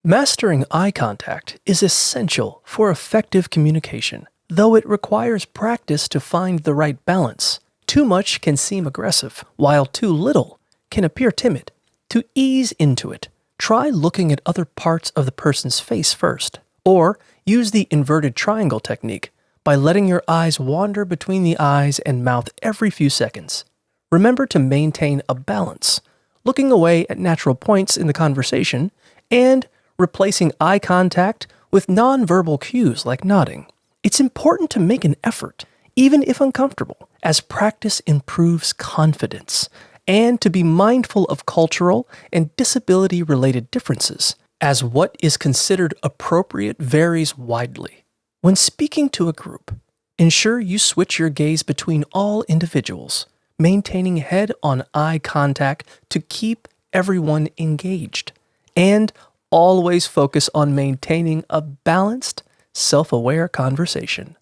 Mastering eye contact is essential for effective communication, though it requires practice to find the right balance. Too much can seem aggressive, while too little can appear timid. To ease into it, try looking at other parts of the person's face first, or use the inverted triangle technique by letting your eyes wander between the eyes and mouth every few seconds. Remember to maintain a balance, looking away at natural points in the conversation and replacing eye contact with nonverbal cues like nodding. It's important to make an effort, even if uncomfortable, as practice improves confidence, and to be mindful of cultural and disability-related differences, as what is considered appropriate varies widely. When speaking to a group, ensure you switch your gaze between all individuals, maintaining head-on eye contact to keep everyone engaged, and always focus on maintaining a balanced, self-aware conversation.